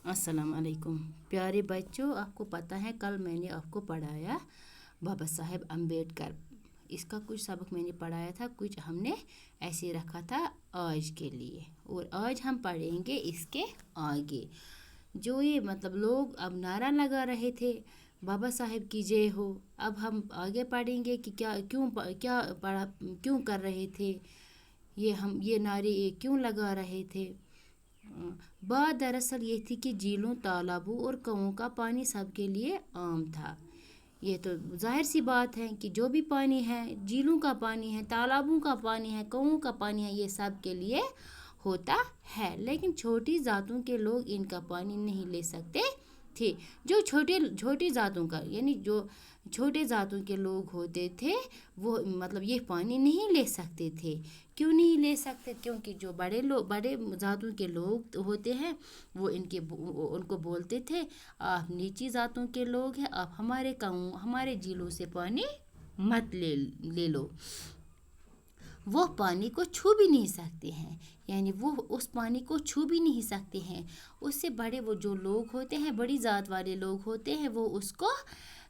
अस्सलाम वालेकुम प्यारे बच्चों, आपको पता है कल मैंने आपको पढ़ाया बाबा साहेब अम्बेडकर। इसका कुछ सबक मैंने पढ़ाया था, कुछ हमने ऐसे रखा था आज के लिए, और आज हम पढ़ेंगे इसके आगे। जो ये मतलब लोग अब नारा लगा रहे थे बाबा साहेब की जय हो, अब हम आगे पढ़ेंगे कि क्या पढ़ा क्यों कर रहे थे हम ये नारे ये क्यों लगा रहे थे। बात दरअसल ये थी कि झीलों, तालाबों और कुओं का पानी सबके लिए आम था। ये तो जाहिर सी बात है कि जो भी पानी है, झीलों का पानी है, तालाबों का पानी है, कुओं का पानी है, ये सब के लिए होता है। लेकिन छोटी जातों के लोग इनका पानी नहीं ले सकते थे। जो छोटी जातों का यानी जो छोटे जातों के लोग होते थे वो मतलब ये पानी नहीं ले सकते थे। क्यों नहीं ले सकते? क्योंकि जो बड़े जातों के लोग होते हैं वो उनको बोलते थे, आप नीची जातों के लोग हैं, आप हमारे कुओं हमारे झीलों से पानी मत ले लो। वो पानी को छू भी नहीं सकते हैं, यानी वो उस पानी को छू भी नहीं सकते हैं। उससे बड़े वो जो लोग होते हैं, बड़ी जात वाले लोग होते हैं, वो उसको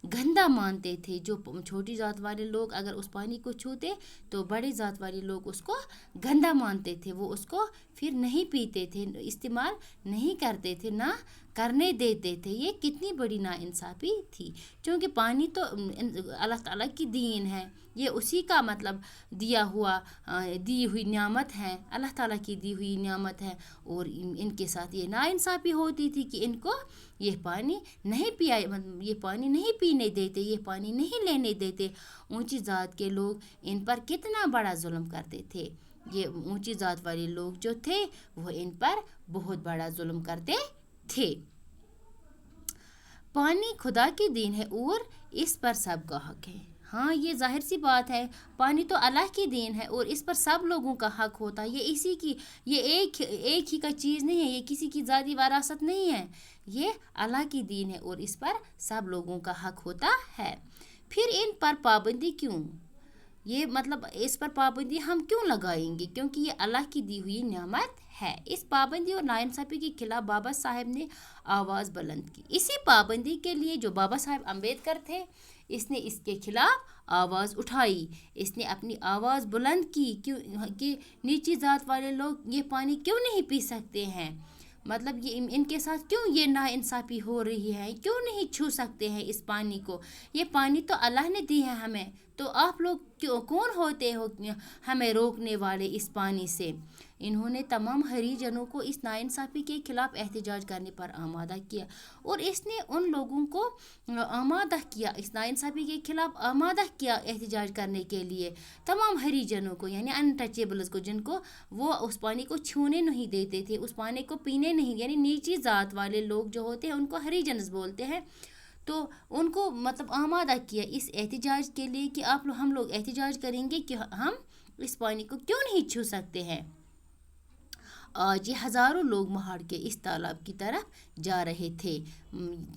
गंदा मानते थे। जो छोटी जात वाले लोग अगर उस पानी को छूते तो बड़े जात वाले लोग उसको गंदा मानते थे, वो उसको फिर नहीं पीते थे, इस्तेमाल नहीं करते थे, ना करने देते थे। ये कितनी बड़ी नाइंसाफ़ी थी, क्योंकि पानी तो अल्लाह ताला की दीन है, ये उसी का मतलब दी हुई नियामत है, अल्लाह ताला की दी हुई नियामत है। और इनके साथ ये नाइंसाफ़ी होती थी कि इनको ये पानी नहीं पिया, ये पानी नहीं पीने देते, ये पानी नहीं लेने देते। ऊंची जात के लोग इन पर कितना बड़ा जुल्म करते थे। ये ऊंची जात वाले लोग जो थे वो इन पर बहुत बड़ा जुल्म करते थे। पानी खुदा की दीन है और इस पर सबका हक है। हाँ, ये जाहिर सी बात है, पानी तो अल्लाह की दीन है और इस पर सब लोगों का हक होता है। ये एक ही का चीज़ नहीं है, ये किसी की ज़ाती वरासत नहीं है, ये अल्लाह की दीन है और इस पर सब लोगों का हक होता है। फिर इन पर पाबंदी क्यों? ये मतलब इस पर पाबंदी हम क्यों लगाएंगे? क्योंकि ये अल्लाह की दी हुई नियामत है। इस पाबंदी और नाइंसाफ़ी के खिलाफ बाबा साहेब ने आवाज़ बुलंद की। इसी पाबंदी के लिए जो बाबा साहेब अम्बेडकर थे, इसने इसके खिलाफ आवाज़ उठाई, इसने अपनी आवाज़ बुलंद की कि नीची जात वाले लोग ये पानी क्यों नहीं पी सकते हैं, मतलब ये इनके साथ क्यों ये नाइंसाफ़ी हो रही है, क्यों नहीं छू सकते हैं इस पानी को। ये पानी तो अल्लाह ने दी है हमें, तो आप लोग कौन होते हो हमें रोकने वाले इस पानी से। इन्होंने तमाम हरिजनों को इस नाइंसाफ़ी के खिलाफ एहतजाज करने पर आमादा किया, और इसने उन लोगों को आमादा किया, इस नाइंसाफ़ी के खिलाफ आमादा किया एहतजाज करने के लिए तमाम हरिजनों को, यानी अनटचेबल्स को, जिनको वो उस पानी को छूने नहीं देते थे, उस पानी को पीने नहीं, यानी नीची जात वाले लोग जो होते हैं उनको हरिजन्स बोलते हैं। तो उनको मतलब आमादा किया इस एहतजाज के लिए कि हम लोग एहतजाज करेंगे कि हम इस पानी को क्यों नहीं छू सकते हैं। आज ये हज़ारों लोग महाड़ के इस तालाब की तरफ जा रहे थे।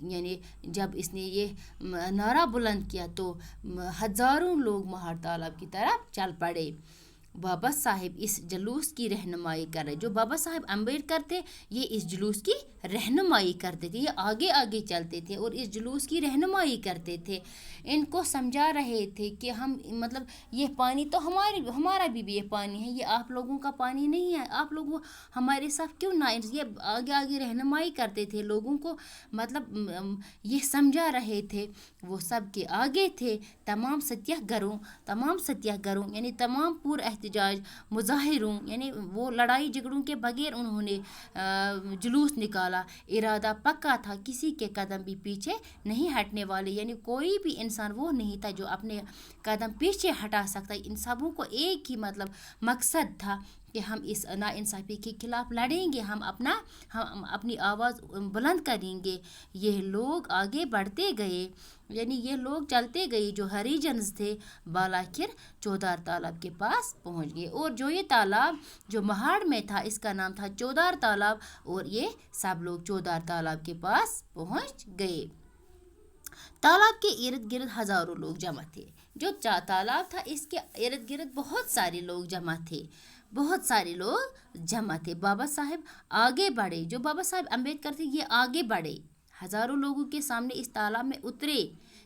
यानी जब इसने ये नारा बुलंद किया तो हज़ारों लोग महाड़ तालाब की तरफ चल पड़े। बाबा साहेब इस जुलूस की रहनुमाई कर रहे, जो बाबा साहेब अम्बेडकर थे ये इस जुलूस की रहनुमाई करते थे, ये आगे आगे चलते थे और इस जुलूस की रहनुमाई करते थे। इनको समझा रहे थे कि हम मतलब ये पानी तो हमारा भी ये पानी है, ये आप लोगों का पानी नहीं है, आप लोग हमारे साथ क्यों ना, ये आगे आगे रहनुमाई करते थे लोगों को, मतलब ये समझा रहे थे। वो सब के आगे थे, तमाम सत्याग्रहों यानी तमाम पूर्व एहतजाज मुजाहिरों, यानी वो लड़ाई झगड़ों के बगैर उन्होंने जुलूस निकाला। इरादा पक्का था, किसी के कदम भी पीछे नहीं हटने वाले, यानी कोई भी इंसान वो नहीं था जो अपने कदम पीछे हटा सकता। इन सबों को एक ही मतलब मकसद था कि हम इस नाइंसाफ़ी के खिलाफ लड़ेंगे, हम अपनी आवाज़ बुलंद करेंगे। ये लोग आगे बढ़ते गए, यानी ये लोग चलते गए, जो हरिजन्स थे बालाखिर चौदार तालाब के पास पहुंच गए। और जो ये तालाब जो महाड़ में था इसका नाम था चौदार तालाब, और ये सब लोग चौदार तालाब के पास पहुंच गए। तालाब के इर्द गिर्द हज़ारों लोग जमा थे। जो तालाब था इसके इर्द गिर्द बहुत सारे लोग जमा थे, बहुत सारे लोग जमा थे। बाबा साहेब आगे बढ़े, जो बाबा साहेब अम्बेडकर थे ये आगे बढ़े, हज़ारों लोगों के सामने इस तालाब में उतरे,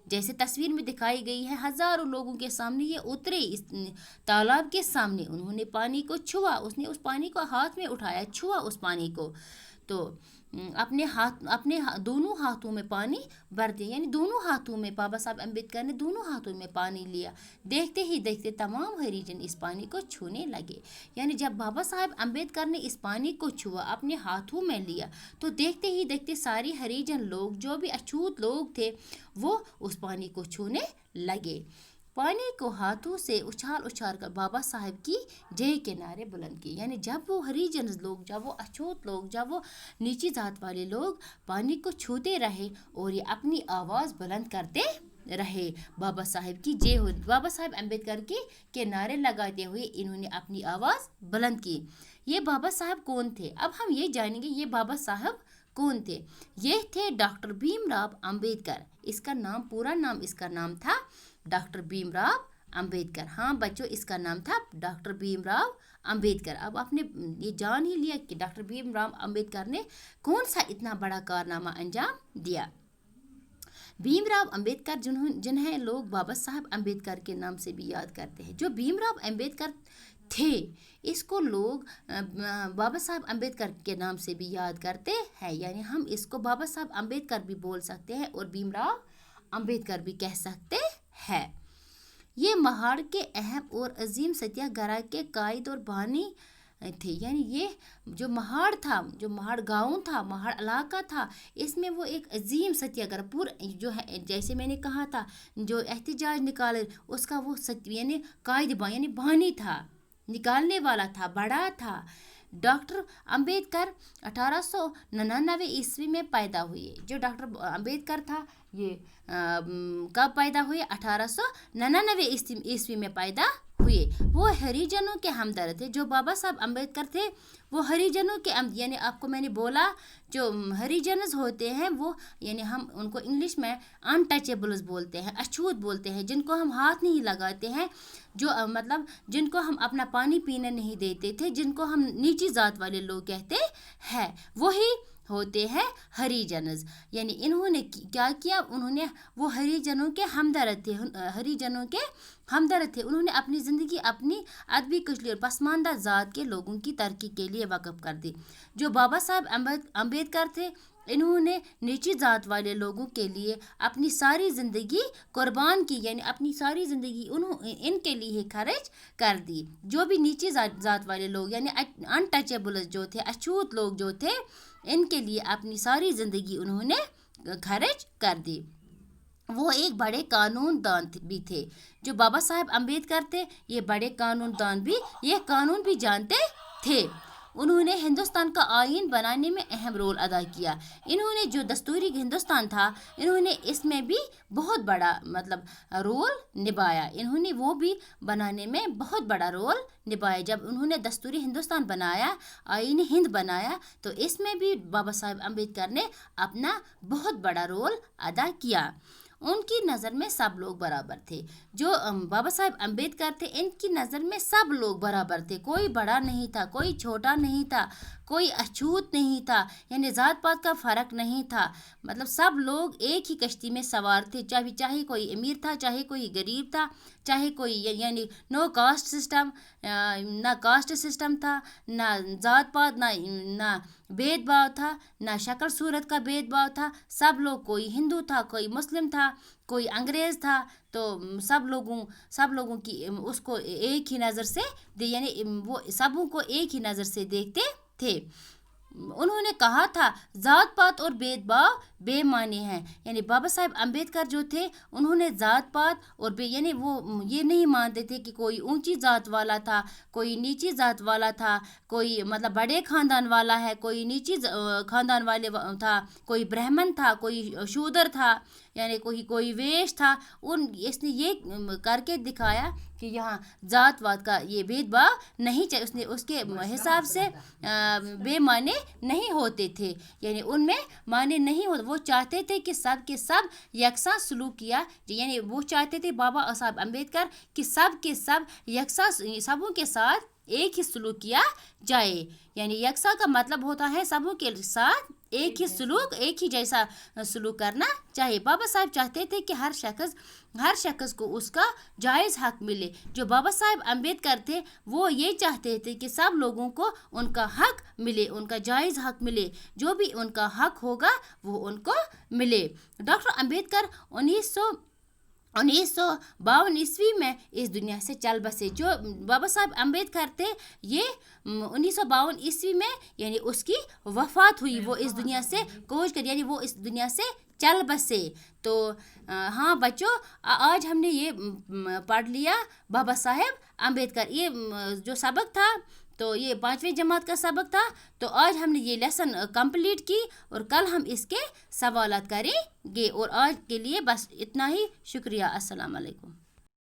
जैसे तस्वीर में दिखाई गई है। हज़ारों लोगों के सामने ये उतरे, इस तालाब के सामने उन्होंने पानी को छुआ, उसने उस पानी को हाथ में उठाया, छुआ उस पानी को, तो अपने दोनों हाथों में पानी भर दिया, यानी दोनों हाथों में बाबा साहब अम्बेडकर ने दोनों हाथों में पानी लिया। देखते ही देखते तमाम हरिजन इस पानी को छूने लगे, यानी जब बाबा साहब अम्बेडकर ने इस पानी को छुआ, अपने हाथों में लिया, तो देखते ही देखते सारी हरिजन लोग, जो भी अछूत लोग थे, वो उस पानी को छूने लगे। पानी को हाथों से उछाल उछाल कर बाबा साहब की जय के नारे बुलंद किए, यानी जब वो हरिजन लोग, जब वो अछूत लोग, जब वो नीची जात वाले लोग पानी को छूते रहे और ये अपनी आवाज़ बुलंद करते रहे, बाबा साहब की जय हो, बाबा साहब अम्बेडकर के नारे लगाते हुए इन्होंने अपनी आवाज़ बुलंद की। ये बाबा साहब कौन थे? अब हम ये जानेंगे ये बाबा साहब कौन थे। ये थे डॉक्टर भीमराव अम्बेडकर। इसका नाम, पूरा नाम इसका नाम था डॉक्टर भीमराव अम्बेडकर। हाँ बच्चों, इसका नाम था डॉक्टर भीमराव अम्बेडकर। अब आपने ये जान ही लिया कि डॉक्टर भीमराव अम्बेडकर ने कौन सा इतना बड़ा कारनामा अंजाम दिया। भीमराव अम्बेडकर जिन्हें लोग बाबा साहब अम्बेडकर के नाम से भी याद करते हैं, जो भीमराव अम्बेडकर थे, इसको लोग बाबा साहब अम्बेडकर के नाम से भी याद करते हैं, यानी हम इसको बाबा साहब अम्बेडकर भी बोल सकते हैं और भीमराव अम्बेडकर भी कह सकते हैं। ये महाड़ के अहम और अजीम सत्याग्रह के कायद और बानी थे, यानी ये जो महाड़ था, जो महाड़ गांव था, महाड़ इलाका था, इसमें वो एक अजीम सत्याग्रह पूरा जो है, जैसे मैंने कहा था, जो एहतजाज निकाले उसका वो सत्य यानी कायद यानी बानी था, निकालने वाला था, बड़ा था। डॉक्टर अम्बेडकर 1899 ईस्वी में पैदा हुए। जो डॉक्टर अम्बेडकर था ये कब पैदा हुए? 1899 ईस्वी में पैदा हुए। वो हरिजनों के हमदर्द थे। जो बाबा साहब अम्बेडकर थे वो हरिजनों के यानी आपको मैंने बोला जो हरिजन्स होते हैं वो, यानी हम उनको इंग्लिश में अनटचेबल्स बोलते हैं, अछूत बोलते हैं, जिनको हम हाथ नहीं लगाते हैं, जो मतलब जिनको हम अपना पानी पीने नहीं देते थे, जिनको हम नीची जात वाले लोग कहते हैं, वही होते हैं हरिजनस। यानी इन्होंने क्या किया? उन्होंने वो हरिजनों के हमदर्द थे, हरिजनों के हमदर्द थे। उन्होंने अपनी ज़िंदगी अपनी अदबी कुचली और पसमानदा ज़ात के लोगों की तरक्की के लिए वक़्फ़ कर दी। जो बाबा साहब अम्बेडकर थे, इन्होंने नीची जात वाले लोगों के लिए अपनी सारी ज़िंदगी कुर्बान की, यानी अपनी सारी ज़िंदगी इनके लिए खर्च कर दी। जो भी नीची जात वाले लोग यानी अनटचेबल्स जो थे, अछूत लोग जो थे, इनके लिए अपनी सारी ज़िंदगी उन्होंने खर्च कर दी। वो एक बड़े कानूनदान भी थे। जो बाबा साहब अम्बेडकर थे ये बड़े कानूनदान भी, ये कानून भी जानते थे। उन्होंने हिंदुस्तान का आईन बनाने में अहम रोल अदा किया। इन्होंने जो दस्तूरी हिंदुस्तान था, इन्होंने इसमें भी बहुत बड़ा मतलब रोल निभाया। इन्होंने वो भी बनाने में बहुत बड़ा रोल निभाया। जब उन्होंने दस्तूरी हिंदुस्तान बनाया, आईन हिंद बनाया, तो इसमें भी बाबा साहब अम्बेडकर ने अपना बहुत बड़ा रोल अदा किया। उनकी नज़र में सब लोग बराबर थे। जो बाबा साहब अम्बेडकर थे, इनकी नज़र में सब लोग बराबर थे। कोई बड़ा नहीं था, कोई छोटा नहीं था, कोई अछूत नहीं था, यानी ज़ात पात का फ़र्क नहीं था। मतलब सब लोग एक ही कश्ती में सवार थे, चाहे कोई अमीर था, चाहे कोई गरीब था, चाहे कोई, यानी नो कास्ट सिस्टम, ना कास्ट सिस्टम था, ना ज़ात पात, ना भेदभाव था, ना शक्ल सूरत का भेदभाव था। सब लोग, कोई हिंदू था, कोई मुस्लिम था, कोई अंग्रेज़ था, तो सब लोगों की उसको एक ही नज़र से यानी वो सबों को एक ही नज़र से देखते थे। उन्होंने कहा था ज़ात पात और भेदभाव बेमानी हैं। यानी बाबा साहब अम्बेडकर जो थे, उन्होंने ज़ात पात और यानी वो ये नहीं मानते थे कि कोई ऊंची ज़ात वाला था, कोई नीची ज़ात वाला था, कोई मतलब बड़े ख़ानदान वाला है, कोई नीची ख़ानदान वाले था, कोई ब्राह्मण था, कोई शूद्र था, यानी कोई वेश था। इसने ये करके दिखाया कि यहाँ ज़ात वात का ये भेदभाव नहीं चाहिए। उसने उसके हिसाब से बेमाने نہیں ہوتے تھے، یعنی ان میں معنی نہیں ہوتے. وہ چاہتے تھے کہ سب کے سب یکساں سلوک کیا، یعنی وہ چاہتے تھے بابا صاحب امبیڈکر کہ سب کے سب یکساں سبوں کے ساتھ ایک ہی سلوک کیا جائے. یعنی یکساں کا مطلب ہوتا ہے سبوں کے ساتھ ایک ہی سلوک، ایک ہی جیسا سلوک کرنا چاہیے. بابا صاحب چاہتے تھے کہ ہر شخص کو اس کا جائز حق ملے. جو بابا صاحب امبیڈکر تھے وہ یہ چاہتے تھے کہ سب لوگوں کو ان کا حق ملے، ان کا جائز حق ملے، جو بھی ان کا حق ہوگا وہ ان کو ملے. ڈاکٹر امبیڈکر 1952 میں اس دنیا سے چل بسے. جو بابا صاحب امبیڈکر تھے یہ 1952 میں یعنی اس کی وفات ہوئی، وہ اس دنیا سے کوچ کر یعنی وہ اس دنیا سے چل بسے. تو ہاں بچوں، آج ہم نے یہ پڑھ لیا بابا صاحب امبیڈکر. یہ جو سبق تھا تو یہ 5ویں جماعت کا سبق تھا. تو آج ہم نے یہ لیسن کمپلیٹ کی اور کل ہم اس کے سوالات کریں گے. اور آج کے لیے بس اتنا ہی. شکریہ. السلام علیکم.